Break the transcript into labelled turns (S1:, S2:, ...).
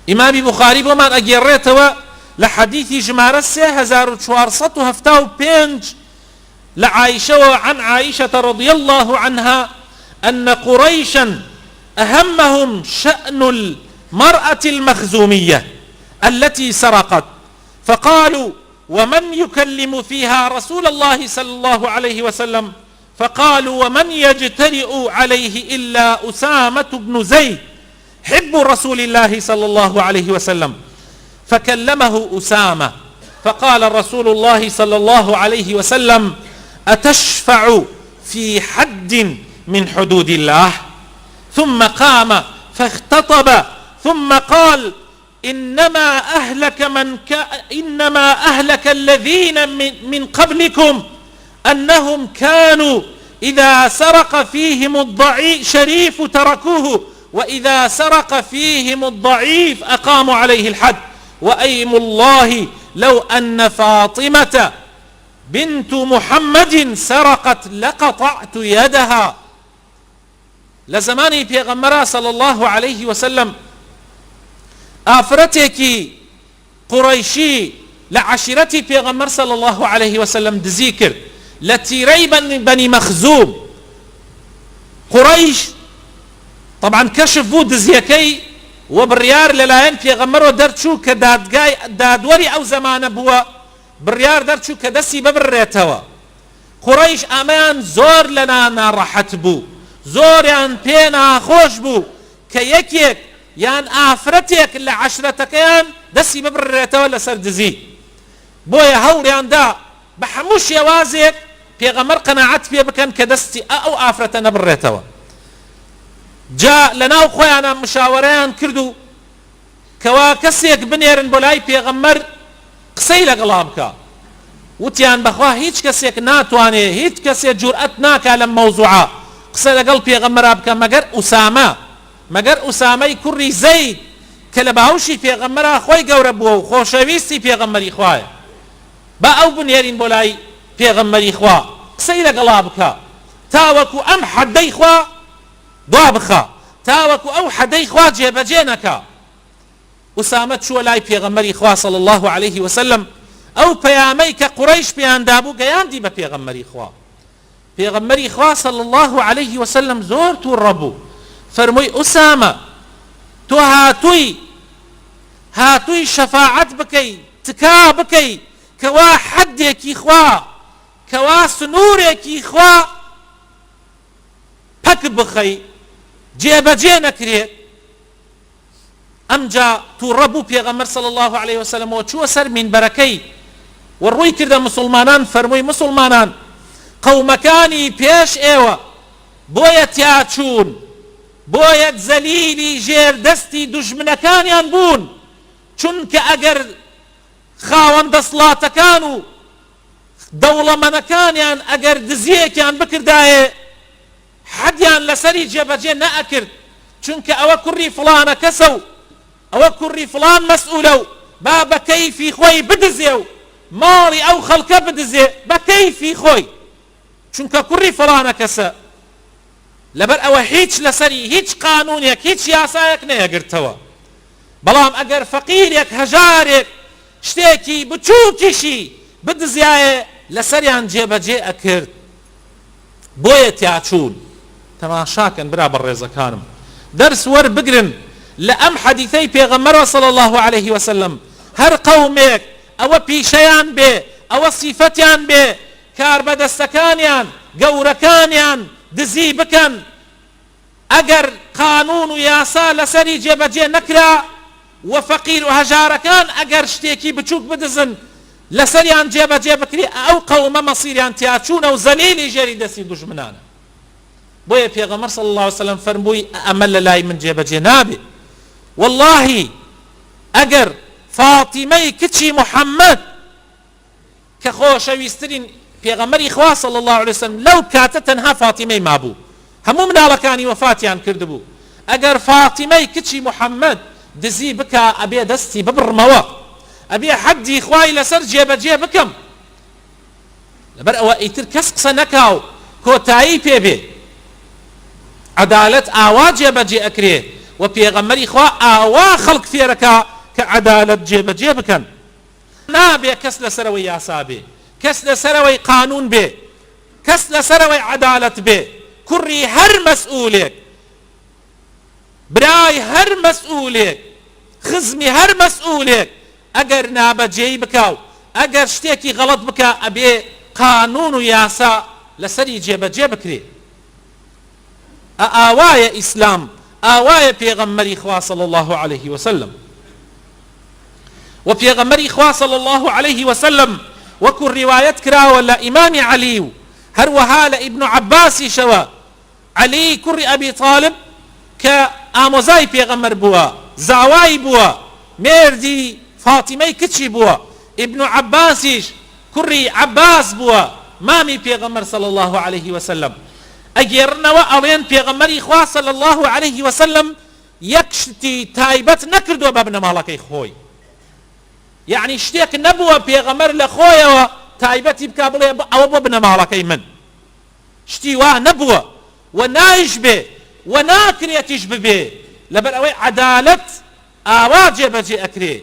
S1: ئیمامی بوخاری بۆمان ئەگێڕێتەوە لە حەدیثی ژمارە 3475 لعائشة وعن عائشة رضي الله عنها أن قريشا أهمهم شأن المرأة المخزومية التي سرقت فقالوا ومن يكلم فيها رسول الله صلى الله عليه وسلم فقالوا ومن يجترئ عليه إلا أسامة بن زيد حب رسول الله صلى الله عليه وسلم فكلمه أسامة فقال رسول الله صلى الله عليه وسلم أتشفع في حد من حدود الله ثم قام فاختطب ثم قال إنما أهلك الذين من قبلكم أنهم كانوا إذا سرق فيهم الضعيف شريف تركوه وإذا سرق فيهم الضعيف أقاموا عليه الحد وأيم الله لو أن فاطمة بنت محمد سرقت لقطعت يدها. لزماني پیغمبر صلى الله عليه وسلم آفرتێکی قڕەیشی لە عەشیرەتی پێغەمبەر صلى الله عليه وسلم دزی کرد لە تیرەی بەنی مەخزوم. قڕەیش طبعا کەشف بوو دزیەکەی و بڕیار لەلایەن پێغەمبەرەوە دەرچوو کە دادوەری ئەو زەمانە بووە، بڕیار دەرچوو کە دەستی ببڕێتەوە. قڕەیش ئەمەیان زۆر لەنا ناڕەحەت بوو، زۆریان پێ ناخۆش بوو کە یەکێک یان ئافرەتێک لە عەشرەتەکەیان دەستی ببڕێتەوە لەسەر دزی. بۆیە هەوڵیاندا بە هەموو شێوازێک پێغەمبەر قەناعەت پێ بکەن کە دەستی ئەو ئافرەتە نەبڕێتەوە. جا لەناو خۆیانە مشاوەرەیان کرد و کەوا کەسێک بنێرن بۆ لای پێغەمبەر قسەی لەگەڵا بکە. وتیان بەخوا هیچ کەسێک ناتوانێ، هیچ کەسێک جورئەت ناکا لەم مەوزوعە قسە لەگەڵ پێغەمبەرا بکە مەگەر ئوسامەی کوڕی زەید کە لە باوشی پێغەمبەرا خۆی گەورە بووە و خۆشەویستی پێغەمبەری خوایە. با ئەو بنێرین بۆ لای پێغەمبەری خوا قسەی لەگەڵا بکە تاوەکو ئەم حەدەی خوا دوا بخە، تاوەکو ئەو حەدەی خوا جێبەجێ نەکا. ئوسامە چووە لای پێغەمبەری خوا صلی الله عليه وسلم ئەو پەیامەی کە قوڕەیش پێیاندا بوو گەیاندی بە پێغەمبەری خوا. پێغەمبەری خوا صلی الله عليه وسلم زۆر تووڕە بوو، فەرمووی ئوسامە تۆ هاتووی شەفاعەت بکەی، تکا بکەی کەوا حەدێکی خوا، کەوا سنوورێکی خوا پەک بخەی جێبەجێ نەکرێت. ئەمجا تووڕە بوو پێغەمبەر صلی الله عليه وسلم و چووە سەر مینبەرەکەی و ڕووی کردە مسلمانان، فەرمووی مسلمانان قەومەکانی پێش ئێوە بۆیە تیاچوون، بۆیە زەلیلی ژێردەستی دوژمنەکانیان بوون، چونکە ئەگەر خاوەن دەسڵاتەکان و دەوڵەمەندەکانیان ئەگەر دزیەکیان بکردایە حەدیان لەسەری جێبەجێ نەئەکرد، چونکە ئەوە کوڕی فڵانە کەسە و ئەوە کوڕی فڵان مەسئولە و با بە کەیفی خۆی بدزێ و ماڵی ئەو خەڵکە بدزێ بە کەیفی خۆی، چونکە کوڕی فڵانە کەسە. لەبەر ئەوە هیچ لەسەری هیچ قانونێک هیچ یاسایەک نەیەگرتەوە. بەڵام ئەگەر فەقیرێک هەژارێک شتێکی بچووکیشی بدزیایە لەسەریان جێبەجێ ئەکرد. بۆیە تیاچوون. تەماشاکەن برا بەڕێزەکانم، دەرس وەربگرن لە ئەم حەدیثەی پێغەمبەرەوە صلی الله عليه وسلم. هەر قەومێک ئەوە پیشەیان بێ، ئەوە سیفەتیان بێ، کاربەدەستەکانیان گەورەکانیان دزی بکەن، ئەگەر قانون و یاسا لەسەری جێبەجێ نەکرا و فەقیر و هەژارەکان ئەگەر شتێکی بچووک بدزن لەسەریان جێبەجێ بکری، ئەو قەومە مەسیریان تیاچوونە و زەلیلی ژێری دەستی دوژمنانە. بۆیە پێغەمبەر صلی الله عليه وسلم فەرمووی ئەمە لە لای من جێبەجێ نابێ. واللهی ئەگەر فاتیمەی کچی محەممەد کە خۆشەویستترین پێغەمبەری خوا صلی الله عليه وسلم لەو کاتە تەنها فاتیمەی مابوو، هەموو مناڵەکانی وەفاتیان کردبوو. ئەگەر فاتیمەی کچی محەممەد دزی بکە ئەبێ دەستی ببڕمەوە، ئەبێ حەدی خوای لەسەر جێبەجێ بکەم. لەبەر ئەوە ئیتر کەس قسە نەکا و کۆتایی پێبێ. عەدالەت ئاوا جێبەجێ ئەکرێ و پێغەمبەری خوا ئاوا خەڵک فێرەکە کە عەدالەت جێبەجێ بکەن. نابێ کەس لەسەرەوەی یاسا بێ، کەس لەسەرەوەی قانون بێ، کەس لەسەرەوەی عەدالەت بێ. کوڕی هەر مەسئولێک، برای هەر مەسئولێک، خزمی هەر مەسئولێک ئەگەر نابەجێی بکاو، ئەگەر شتێکی غەڵەت بکە، ئەبێ قانون و یاسا لەسەری جێبەجێ بکرێ. ئاوایە ئیسلام، ئاوایە پێغەمبەری خوا صلی الله عليه وسلم. و پێغەمبەری خوا صلی الله عليه وسلم وەکو ڕیوایەت کراوە لە ئیمامی عەلی و هەروەها لە ئیبن عەباسیشەوە، عەلی کوڕی ئەبی طالب کە ئامۆزای پێغەمبەر بووە، زاوای بووە، مێردی فاتیمەی کچی بووە، ئیبن عەباسیش کوڕی عەباس بووە، مامی پێغەمبەر صلی الله عليه وسلم. ئەگێڕنەوە ئەڵێن پێغەمبەری خوا صلی الله عليه وسلم یەک شتی تایبەت نەکردووە بە بنەماڵەکەی خۆی، یعنی شتێک نەبووە پێغەمبەر لە خۆیەوە تایبەتی بکا بڵێ ئەوە بۆ بنەماڵەکەی من، شتی وا نەبووە و نایش بێ و ناکرێتیش ببێ، لەبەر ئەوەی عەدالەت ئاوا جێبەجێ ئەکرێ.